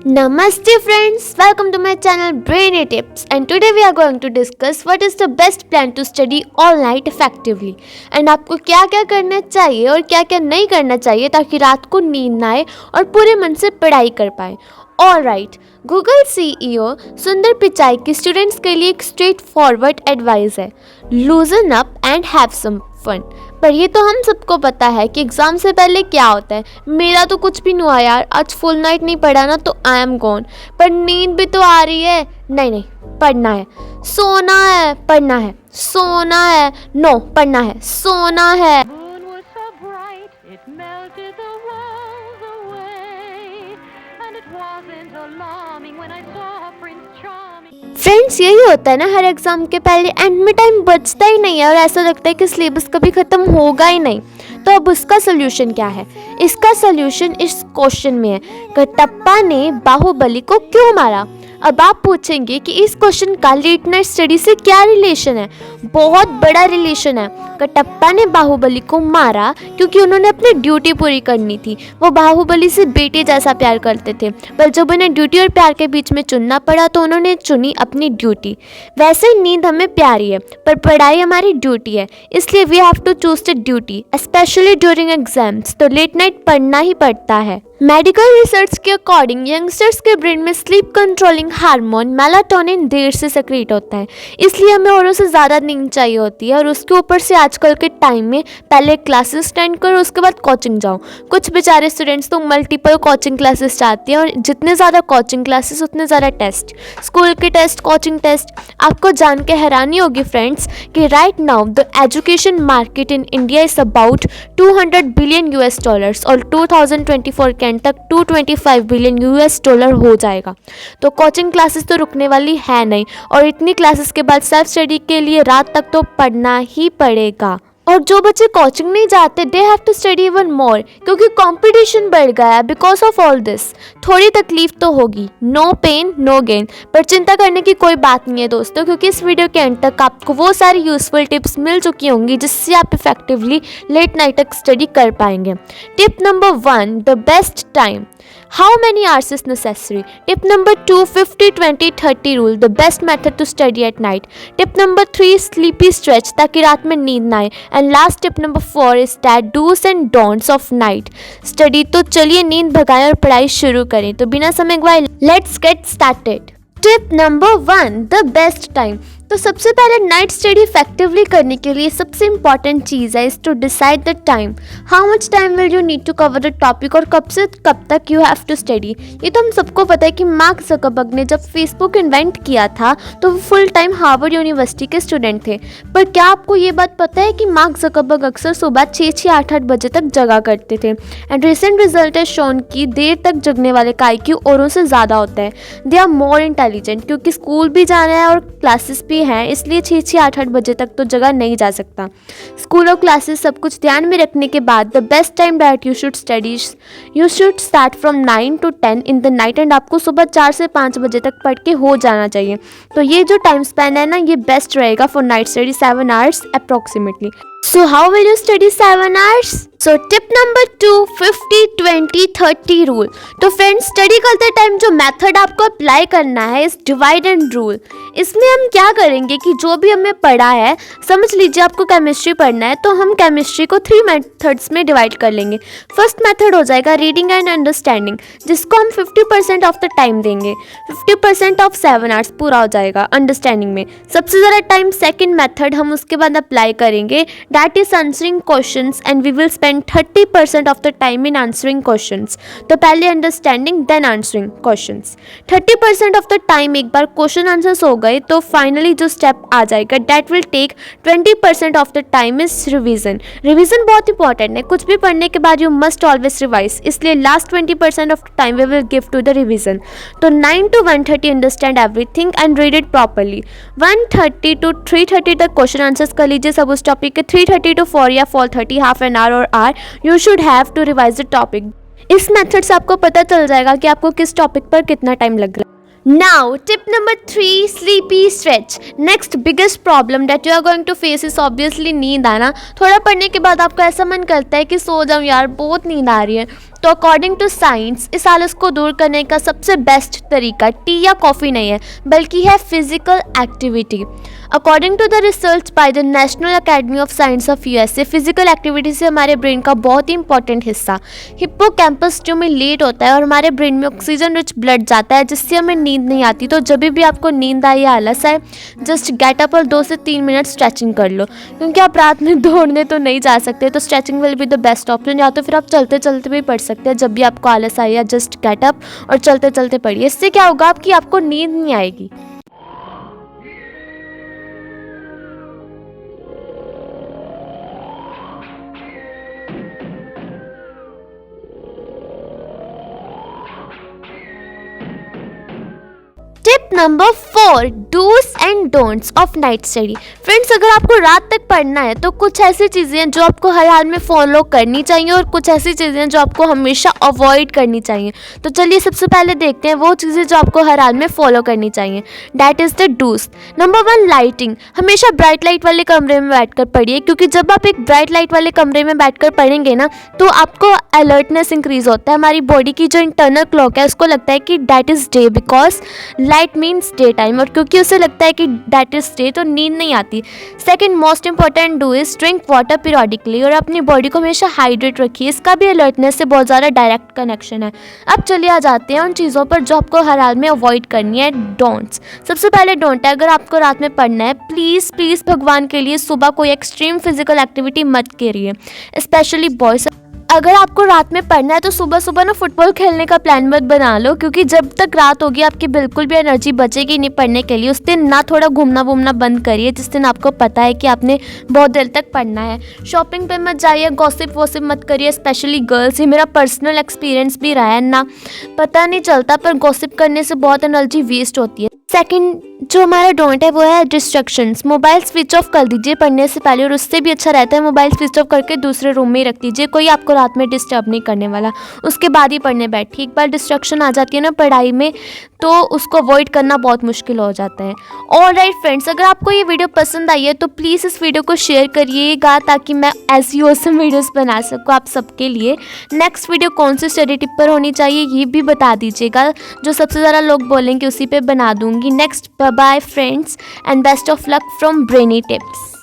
Namaste friends, welcome to my channel Brainy Tips, and today we are going to discuss what is the best plan to study all night effectively and आपको क्या क्या करना चाहिए और क्या क्या नहीं करना चाहिए ताकि रात को नींद ना आए और पूरे मन से पढ़ाई कर पाए। ऑलराइट, गूगल सीईओ सुंदर पिचाई की स्टूडेंट्स के लिए एक स्ट्रेट फॉरवर्ड एडवाइस है, loosen up and have some fun. पर ये तो हम सबको पता है कि एग्ज़ाम से पहले क्या होता है। मेरा तो कुछ भी नहीं हुआ यार, आज फुल नाइट नहीं पढ़ा ना तो आई एम गॉन। पर नींद भी तो आ रही है, नहीं पढ़ना है, सोना है, पढ़ना है, सोना है, नो पढ़ना है, सोना है। फ्रेंड्स, यही होता है ना हर एग्ज़ाम के पहले, एंड में टाइम बचता ही नहीं है और ऐसा लगता है कि सिलेबस कभी ख़त्म होगा ही नहीं। तो अब उसका सोल्यूशन क्या है? इसका सोल्यूशन इस क्वेश्चन में है, कटप्पा ने बाहुबली को क्यों मारा। अब आप पूछेंगे कि इस क्वेश्चन का लेट नाइट स्टडी से क्या रिलेशन है? बहुत बड़ा रिलेशन है। कटप्पा ने बाहुबली को मारा क्योंकि उन्होंने अपनी ड्यूटी पूरी करनी थी। वो बाहुबली से बेटे जैसा प्यार करते थे, पर जब उन्हें ड्यूटी और प्यार के बीच में चुनना पड़ा तो उन्होंने चुनी अपनी ड्यूटी। वैसे ही नींद हमें प्यारी है, पर पढ़ाई हमारी ड्यूटी है, इसलिए we have to choose the duty, specially during exams. तो लेट नाइट पढ़ना ही पड़ता है। मेडिकल रिसर्च के अकॉर्डिंग यंगस्टर्स के ब्रेन में स्लीप कंट्रोलिंग हार्मोन मेलाटोनिन देर से सेक्रेट होता है, इसलिए हमें औरों से ज़्यादा नींद चाहिए होती है। और उसके ऊपर से आजकल के टाइम में पहले क्लासेस अटेंड करो, उसके बाद कोचिंग जाओ। कुछ बेचारे स्टूडेंट्स तो मल्टीपल कोचिंग क्लासेस चाहते हैं, और जितने ज़्यादा कोचिंग क्लासेस उतने ज़्यादा टेस्ट, स्कूल के टेस्ट, कोचिंग टेस्ट। आपको जान के हैरानी होगी फ्रेंड्स कि right now the education market in India is about $200 billion और 2024 के एंड तक $225 बिलियन हो जाएगा। तो कोचिंग क्लासेस तो रुकने वाली है नहीं, और इतनी क्लासेस के बाद सेल्फ स्टडी के लिए रात तक तो पढ़ना ही पड़ेगा। और जो बच्चे कोचिंग नहीं जाते, they have to study even more, क्योंकि कंपटीशन बढ़ गया है बिकॉज ऑफ ऑल दिस। थोड़ी तकलीफ तो होगी, नो पेन नो गेन, पर चिंता करने की कोई बात नहीं है दोस्तों, क्योंकि इस वीडियो के एंड तक आपको वो सारी यूजफुल टिप्स मिल चुकी होंगी जिससे आप इफेक्टिवली लेट नाइट तक स्टडी कर पाएंगे। Tip number 1, the best time. How many hours is necessary? Tip number 2, 50-20-30 rule, the best method to study at night. Tip number 3, sleepy stretch ताकि रात में नींद ना आए. And last tip number 4 is that do's and don'ts of night study. तो चलिए नींद भगाएं और पढ़ाई शुरू करें। तो बिना समय गवाए let's get started. Tip number 1, the best time. तो सबसे पहले नाइट स्टडी इफेक्टिवली करने के लिए सबसे इंपॉर्टेंट चीज़ है is to decide the time. How much time will you need to cover the topic, और कब से कब तक यू हैव टू स्टडी। ये तो हम सबको पता है कि मार्क ज़करबर्ग ने जब फेसबुक इन्वेंट किया था तो वो फुल टाइम हार्वर्ड यूनिवर्सिटी के स्टूडेंट थे। पर क्या आपको ये बात पता है कि मार्क ज़करबर्ग अक्सर सुबह 6, 8 बजे तक जगा करते थे। एंड रिसेंट रिजल्ट है शोन की देर तक जगने वाले का IQ औरों से ज़्यादा होता है। दे आर मोर इंटेलिजेंट, क्योंकि स्कूल भी जाना है और क्लासेस भी हैं, इसलिए 6, 8 बजे तक तो जगह नहीं जा सकता। स्कूल और क्लासेस सब कुछ ध्यान में रखने के बाद the best time that you should study, you should start from 9 to 10 in the night, and आपको सुबह 4 से 5 बजे तक पढ़ के हो जाना चाहिए। तो ये जो टाइम स्पैन है ना, ये बेस्ट रहेगा for night study, 7 hours approximately. So how will you study 7 hours? So tip number 2, 50-20-30 rule. तो फ्रेंड्स, स्टडी करते टाइम जो मेथड आपको अप्लाई करना है इस डिवाइड एंड रूल। इसमें हम क्या करेंगे कि जो भी हमें पढ़ा है, समझ लीजिए आपको केमिस्ट्री पढ़ना है, तो हम केमिस्ट्री को 3 मेथड्स में डिवाइड कर लेंगे। फर्स्ट मेथड हो जाएगा रीडिंग एंड अंडरस्टैंडिंग, जिसको हम 50% ऑफ द टाइम देंगे। 50% ऑफ 7 hours पूरा हो जाएगा अंडरस्टैंडिंग में। सबसे ज़्यादा टाइम सेकेंड मेथड हम उसके बाद अप्लाई करेंगे, that is answering questions, and we will spend 30% of the time in answering questions. तो पहले understanding then answering questions. 30% of the time एक बार क्वेश्चन आंसर्स हो गए तो फाइनली जो स्टेप आ जाएगा that will take 20% of the time is revision. Revision बहुत इंपॉर्टेंट है, कुछ भी पढ़ने के बाद यू मस्ट ऑलवेज रिवाइज, इसलिए last 20% of time we will give to the revision. तो 9 to 1:30 understand everything and read it properly. 1:30 to 3:30 तक क्वेश्चन आंसर्स कर लीजिए सब उस टॉपिक के। 3:30 to 4 या 4:30, हाफ एन आवर और hour you should have to revise the topic. इस मेथड से आपको पता चल जाएगा कि आपको किस टॉपिक पर कितना टाइम लग रहा है। Now, tip number 3, sleepy stretch. Next biggest problem that you are going to face is obviously नींद आना. थोड़ा पढ़ने के बाद आपको ऐसा मन करता है कि सो जाऊँ यार, बहुत नींद आ रही है. तो अकॉर्डिंग टू साइंस इस आलस को दूर करने का सबसे बेस्ट तरीका टी या कॉफ़ी नहीं है, बल्कि है physical activity. According to the research by the national academy of science of USA, physical activity से हमारे ब्रेन का बहुत ही इंपॉर्टेंट हिस्सा हिप्पोकैम्पस स्टिमुलेट होता है और हमारे ब्रेन में ऑक्सीजन रिच ब्लड जाता है, जिससे हमें नींद नहीं आती. तो जब भी आपको नींद आए या आलस आए, जस्ट गेट अप और 2 से 3 मिनट स्ट्रेचिंग कर लो, क्योंकि आप रात में दौड़ने तो नहीं जा सकते. तो stretching will be the best option. या तो फिर आप चलते चलते भी पढ़ सकते हैं. जब भी आपको आलस आए, या जस्ट गेट अप और चलते चलते पढ़िए. इससे क्या होगा कि आपको नींद नहीं आएगी. Tip number 4, dos and don'ts of night study. Friends, अगर आपको रात तक पढ़ना है तो कुछ ऐसी चीज़ें हैं जो आपको हर हाल में फॉलो करनी चाहिए और कुछ ऐसी चीज़ें हैं जो आपको हमेशा अवॉइड करनी चाहिए. तो चलिए सबसे पहले देखते हैं वो चीज़ें जो आपको हर हाल में फॉलो करनी चाहिए. That is the dos. Number 1, lighting. हमेशा ब्राइट लाइट वाले कमरे में बैठकर पढ़िए, क्योंकि जब आप एक ब्राइट लाइट वाले कमरे में बैठकर पढ़ेंगे ना, तो आपको अलर्टनेस इंक्रीज होता है. हमारी बॉडी की जो इंटरनल क्लॉक है उसको लगता है कि that is day, because light means day time, और क्योंकि उसे लगता है कि डैट इज डे, तो नींद नहीं आती. Second most important do is drink water periodically, और अपनी बॉडी को हमेशा हाइड्रेट रखिए. इसका भी अलर्टनेस से बहुत ज़्यादा डायरेक्ट कनेक्शन है. अब चलिए आ जाते हैं उन चीज़ों पर जो आपको हर हाल में अवॉइड करनी है. डोंट्स. सबसे पहले डोंट है, अगर आपको रात में पढ़ना है, प्लीज़ प्लीज़ भगवान के लिए सुबह कोई एक्सट्रीम फिजिकल एक्टिविटी मत करिए, स्पेशली बॉयज़. अगर आपको रात में पढ़ना है तो सुबह सुबह ना फुटबॉल खेलने का प्लान मत बना लो, क्योंकि जब तक रात होगी आपकी बिल्कुल भी एनर्जी बचेगी नहीं पढ़ने के लिए. उस दिन ना थोड़ा घूमना वूमना बंद करिए जिस दिन आपको पता है कि आपने बहुत देर तक पढ़ना है. शॉपिंग पे मत जाइए, गॉसिप वॉसिप मत करिए, स्पेशली गर्ल्स. ये मेरा पर्सनल एक्सपीरियंस भी रहा है ना, पता नहीं चलता पर गॉसिप करने से बहुत एनर्जी वेस्ट होती है. सेकंड जो हमारा डोंट है वो है डिस्ट्रक्शंस. मोबाइल स्विच ऑफ कर दीजिए पढ़ने से पहले, और उससे भी अच्छा रहता है मोबाइल स्विच ऑफ करके दूसरे रूम में ही रख दीजिए. कोई आपको रात में डिस्टर्ब नहीं करने वाला, उसके बाद ही पढ़ने बैठिए. एक बार डिस्ट्रक्शन आ जाती है ना पढ़ाई में, तो उसको अवॉइड करना बहुत मुश्किल हो जाता है. ऑलराइट फ्रेंड्स, अगर आपको ये वीडियो पसंद आई है तो प्लीज़ इस वीडियो को शेयर करिएगा, ताकि मैं ऐसी ऑसम वीडियोस बना सकूँ आप सबके लिए. नेक्स्ट वीडियो कौन सी स्टडी टिप पर होनी चाहिए ये भी बता दीजिएगा, जो सबसे ज़्यादा लोग बोलेंगे उसी पे बना दूँगी. Next, bye bye friends, and best of luck from brainy tips.